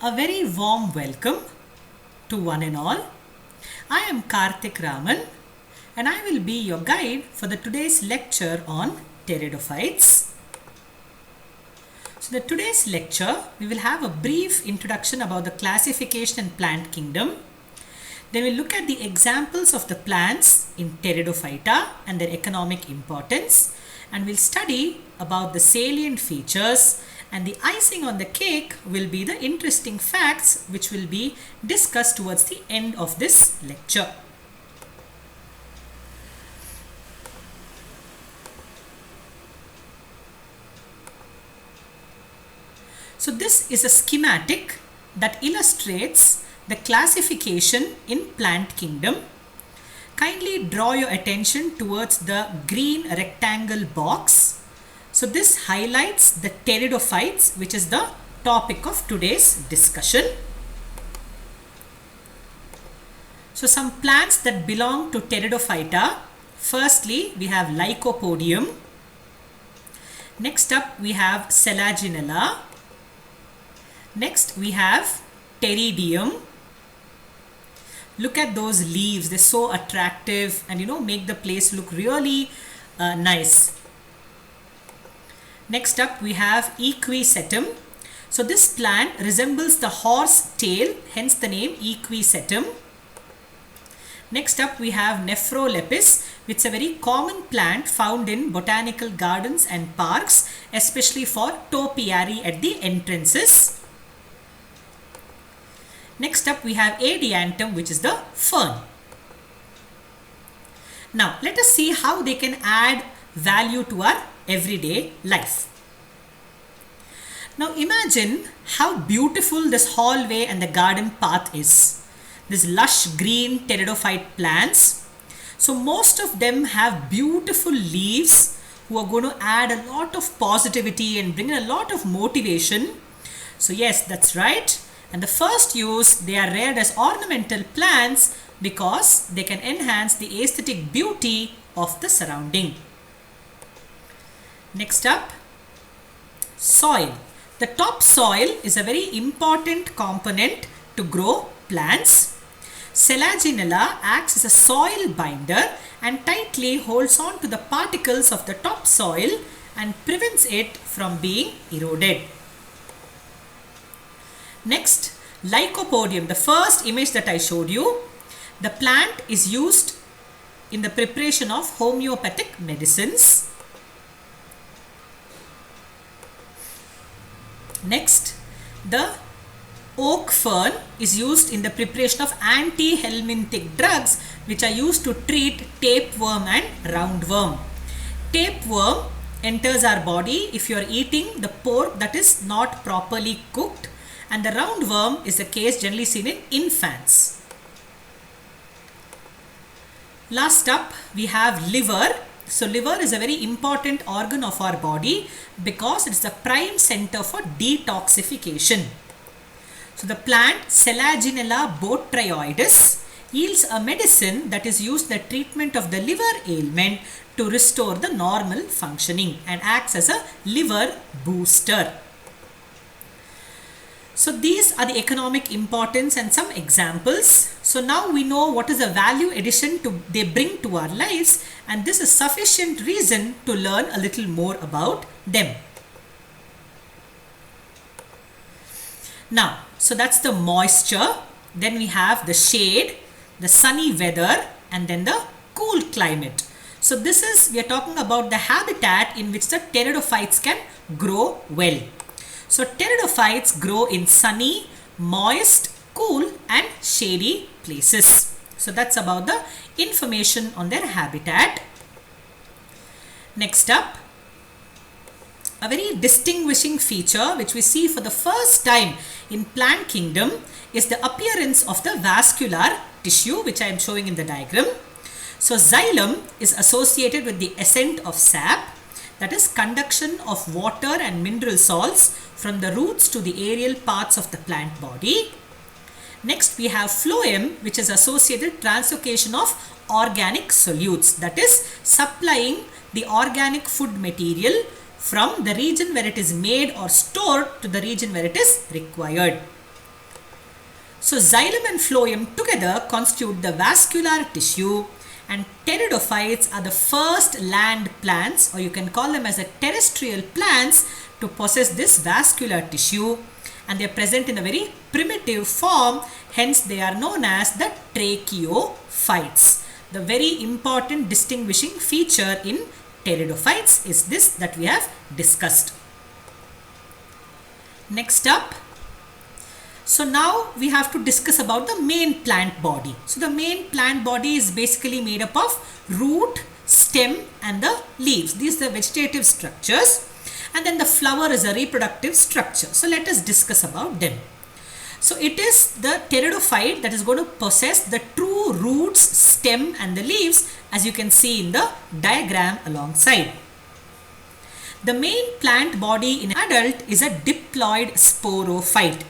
A very warm welcome to one and all. I am Karthik Raman and I will be your guide for the today's lecture on pteridophytes. So today's lecture we will have a brief introduction about the classification and plant kingdom. Then we'll look at the examples of the plants in Pteridophyta and their economic importance, and we'll study about the salient features, and the icing on the cake will be the interesting facts which will be discussed towards the end of this lecture. So this is a schematic that illustrates the classification in plant kingdom. Kindly draw your attention towards the green rectangle box. So this highlights the pteridophytes, which is the topic of today's discussion. So some plants that belong to Pteridophyta. Firstly, we have Lycopodium. Next up, we have Selaginella. Next, we have Pteridium. Look at those leaves, they're so attractive and make the place look really nice. Next up we have Equisetum. So this plant resembles the horse tail, hence the name Equisetum. Next up we have Nephrolepis, which is a very common plant found in botanical gardens and parks, especially for topiary at the entrances. Next up we have Adiantum, which is the fern. Now let us see how they can add value to our everyday life. Now imagine how beautiful this hallway and the garden path is. This lush green pteridophyte plants. So most of them have beautiful leaves who are going to add a lot of positivity and bring in a lot of motivation. So yes, that's right. And the first use, they are reared as ornamental plants because they can enhance the aesthetic beauty of the surrounding. Next up, soil. The topsoil is a very important component to grow plants. Selaginella acts as a soil binder and tightly holds on to the particles of the topsoil and prevents it from being eroded. Next, Lycopodium, the first image that I showed you. The plant is used in the preparation of homeopathic medicines. Next, the oak fern is used in the preparation of anti-helminthic drugs which are used to treat tapeworm and roundworm. Tapeworm enters our body if you are eating the pork that is not properly cooked, and the roundworm is a case generally seen in infants. Last up, we have liver. So liver is a very important organ of our body because it's the prime center for detoxification. So the plant Selaginella botryoides yields a medicine that is used in the treatment of the liver ailment to restore the normal functioning and acts as a liver booster. So these are the economic importance and some examples. So now we know what is the value addition they bring to our lives, and this is sufficient reason to learn a little more about them. Now, so that's the moisture. Then we have the shade, the sunny weather, and then the cool climate. So this is, we are talking about the habitat in which the pteridophytes can grow well. So pteridophytes grow in sunny, moist, cool and shady places. So that's about the information on their habitat. Next up, a very distinguishing feature which we see for the first time in plant kingdom is the appearance of the vascular tissue, which I am showing in the diagram. So xylem is associated with the ascent of sap, that is conduction of water and mineral salts from the roots to the aerial parts of the plant body. Next we have phloem, which is associated translocation of organic solutes, that is supplying the organic food material from the region where it is made or stored to the region where it is required. So xylem and phloem together constitute the vascular tissue, and pteridophytes are the first land plants, or you can call them as a terrestrial plants, to possess this vascular tissue, and they are present in a very primitive form, hence they are known as the tracheophytes. The very important distinguishing feature in pteridophytes is this that we have discussed. Next up, so now we have to discuss about the main plant body. So the main plant body is basically made up of root, stem and the leaves. These are the vegetative structures, and then the flower is a reproductive structure. So let us discuss about them. So it is the pteridophyte that is going to possess the true roots, stem and the leaves, as you can see in the diagram alongside. The main plant body in adult is a diploid sporophyte.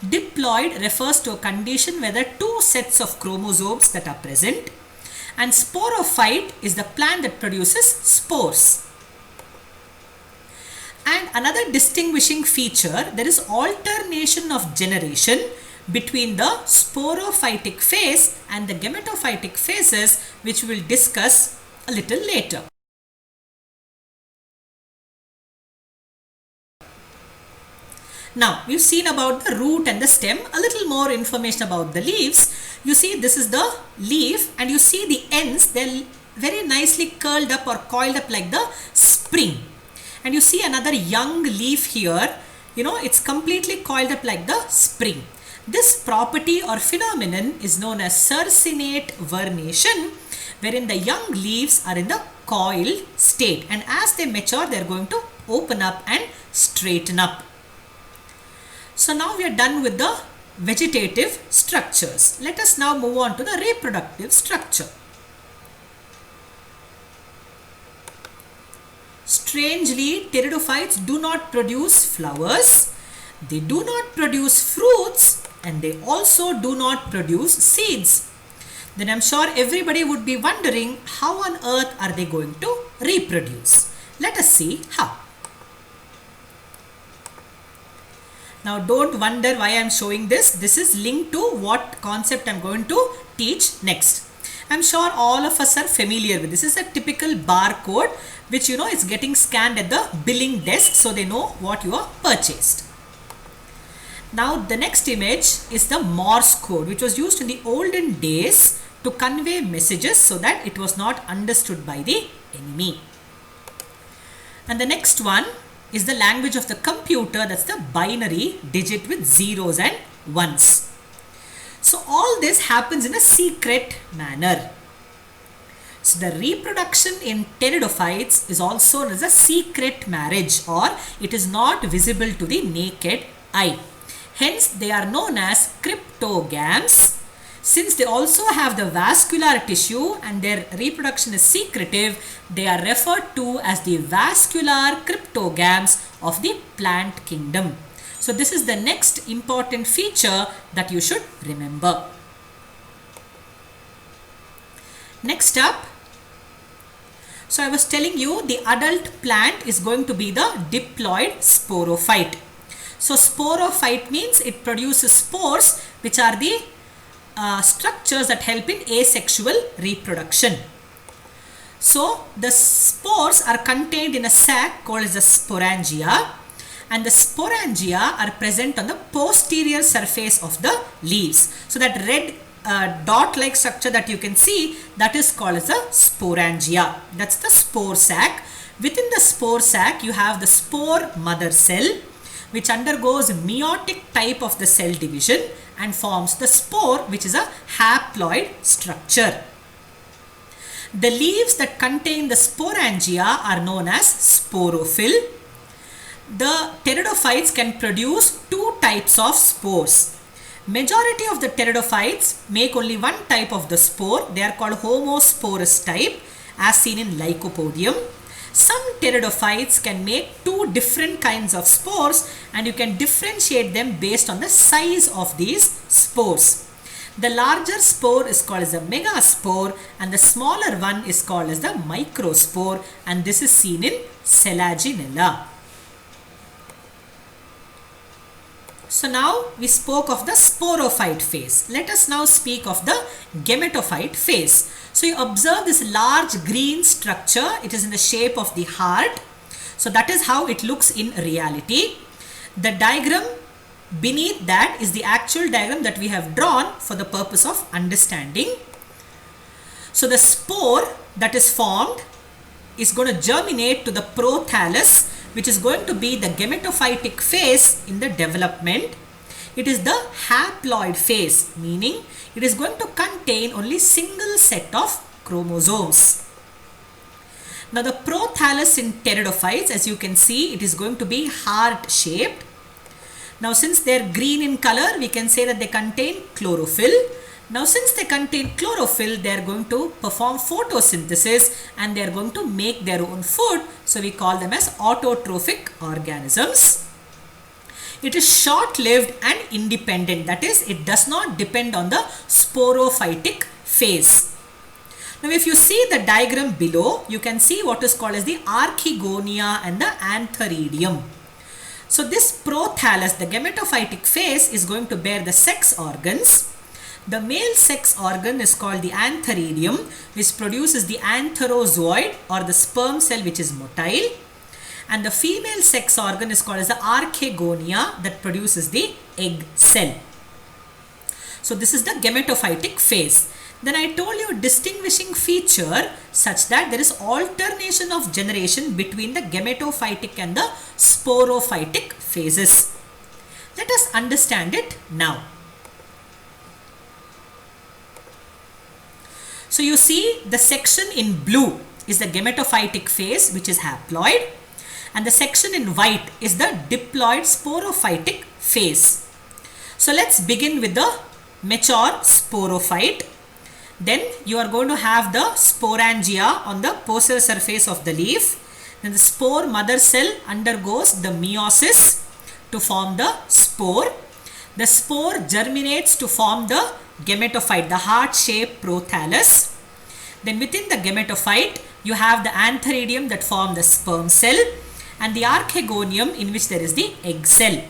Diploid refers to a condition where there are two sets of chromosomes that are present, and sporophyte is the plant that produces spores. And another distinguishing feature, there is alternation of generation between the sporophytic phase and the gametophytic phases, which we will discuss a little later. Now, we've seen about the root and the stem, a little more information about the leaves. You see, this is the leaf, and you see the ends, they're very nicely curled up or coiled up like the spring. And you see another young leaf here, it's completely coiled up like the spring. This property or phenomenon is known as circinate vernation, wherein the young leaves are in the coiled state, and as they mature, they're going to open up and straighten up. So now we are done with the vegetative structures. Let us now move on to the reproductive structure. Strangely, pteridophytes do not produce flowers, they do not produce fruits, and they also do not produce seeds. Then I'm sure everybody would be wondering, how on earth are they going to reproduce? Let us see how. Now don't wonder why I am showing this. This is linked to what concept I am going to teach next. I am sure all of us are familiar with this. This is a typical barcode which is getting scanned at the billing desk, so they know what you are purchased. Now the next image is the Morse code, which was used in the olden days to convey messages so that it was not understood by the enemy. And the next one is the language of the computer, that's the binary digit with zeros and ones. So all this happens in a secret manner. So the reproduction in pteridophytes is also known as a secret marriage, or it is not visible to the naked eye. Hence they are known as cryptogams. Since they also have the vascular tissue and their reproduction is secretive, they are referred to as the vascular cryptogams of the plant kingdom. So this is the next important feature that you should remember. Next up, so I was telling you the adult plant is going to be the diploid sporophyte. So sporophyte means it produces spores, which are the structures that help in asexual reproduction. So the spores are contained in a sac called as the sporangia, and the sporangia are present on the posterior surface of the leaves. So that red dot like structure that you can see, that is called as a sporangia. That's the spore sac. Within the spore sac you have the spore mother cell, which undergoes meiotic type of the cell division and forms the spore, which is a haploid structure. The leaves that contain the sporangia are known as sporophyll. The pteridophytes can produce two types of spores. Majority of the pteridophytes make only one type of the spore. They are called homosporous type, as seen in Lycopodium. Some pteridophytes can make two different kinds of spores, and you can differentiate them based on the size of these spores. The larger spore is called as a megaspore, and the smaller one is called as the microspore, and this is seen in Selaginella. So now we spoke of the sporophyte phase. Let us now speak of the gametophyte phase. So you observe this large green structure. It is in the shape of the heart. So that is how it looks in reality. The diagram beneath that is the actual diagram that we have drawn for the purpose of understanding. So the spore that is formed is going to germinate to the prothallus, which is going to be the gametophytic phase in the development. It is the haploid phase, meaning it is going to contain only single set of chromosomes. Now the prothallus in pteridophytes, as you can see, it is going to be heart shaped. Now since they are green in color, we can say that they contain chlorophyll. Now since they contain chlorophyll, they are going to perform photosynthesis and they are going to make their own food. So we call them as autotrophic organisms. It is short-lived and independent. That is, it does not depend on the sporophytic phase. Now if you see the diagram below, you can see what is called as the archegonia and the antheridium. So this prothallus, the gametophytic phase, is going to bear the sex organs. The male sex organ is called the antheridium, which produces the antherozoid or the sperm cell, which is motile. And the female sex organ is called as the archegonia, that produces the egg cell. So this is the gametophytic phase. Then I told you a distinguishing feature such that there is alternation of generation between the gametophytic and the sporophytic phases. Let us understand it now. So you see the section in blue is the gametophytic phase, which is haploid, and the section in white is the diploid sporophytic phase. So let's begin with the mature sporophyte. Then you are going to have the sporangia on the posterior surface of the leaf. Then the spore mother cell undergoes the meiosis to form the spore. The spore germinates to form the gametophyte, the heart-shaped prothallus. Then within the gametophyte, you have the antheridium that form the sperm cell and the archegonium, in which there is the egg cell.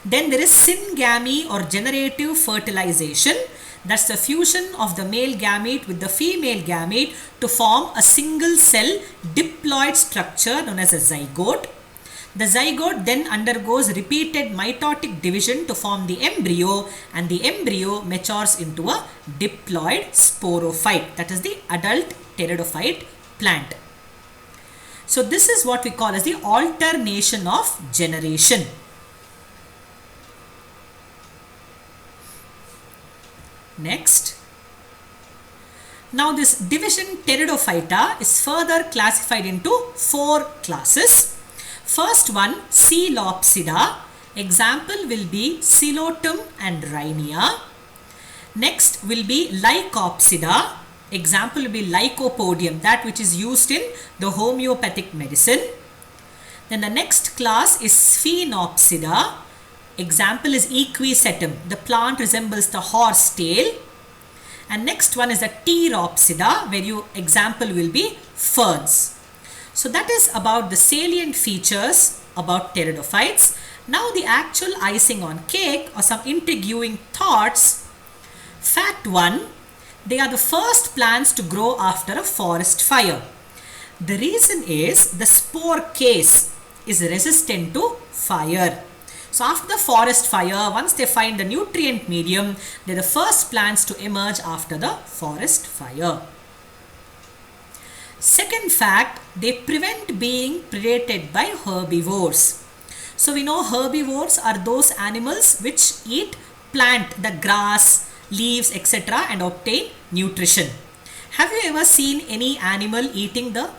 Then there is syngamy or generative fertilization. That's the fusion of the male gamete with the female gamete to form a single cell diploid structure known as a zygote. The zygote then undergoes repeated mitotic division to form the embryo, and the embryo matures into a diploid sporophyte, that is the adult pteridophyte plant. So this is what we call as the alternation of generation. Next. Now this division Pteridophyta is further classified into 4 classes. First one, Coelopsida. Example will be Coelotum and Rhynia. Next will be Lycopsida. Example will be Lycopodium, that which is used in the homeopathic medicine. Then the next class is Sphenopsida. Example is Equisetum. The plant resembles the horse tail. And next one is the Pteropsida, where your example will be ferns. So that is about the salient features about pteridophytes. Now the actual icing on cake or some intriguing thoughts. Fact 1. They are the first plants to grow after a forest fire. The reason is the spore case is resistant to fire. So after the forest fire, once they find the nutrient medium, they are the first plants to emerge after the forest fire. Second fact, they prevent being predated by herbivores. So we know herbivores are those animals which eat plant, the grass, leaves, etc. and obtain nutrition. Have you ever seen any animal eating the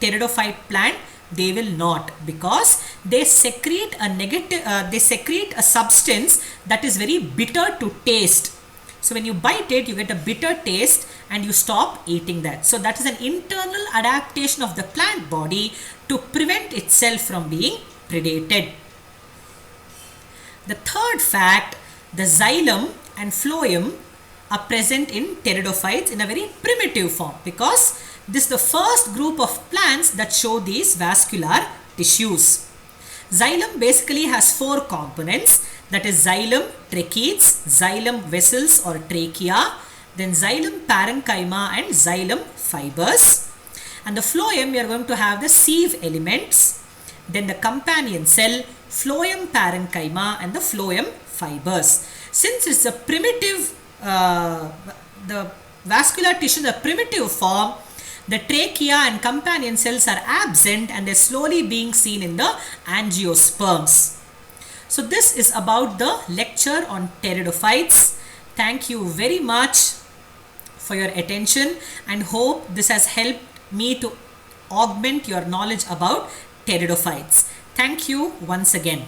pteridophyte plant? They will not, because they secrete a substance that is very bitter to taste. So when you bite it, you get a bitter taste and you stop eating that. So that is an internal adaptation of the plant body to prevent itself from being predated. The third fact, the xylem and phloem are present in pteridophytes in a very primitive form, because this is the first group of plants that show these vascular tissues. Xylem basically has four components, that is xylem tracheids, xylem vessels or trachea, then xylem parenchyma and xylem fibers. And the phloem, we are going to have the sieve elements, then the companion cell, phloem parenchyma and the phloem fibers. Since it's a primitive, the vascular tissue, the primitive form, the trachea and companion cells are absent and they're slowly being seen in the angiosperms. So this is about the lecture on pteridophytes. Thank you very much for your attention and hope this has helped me to augment your knowledge about pteridophytes. Thank you once again.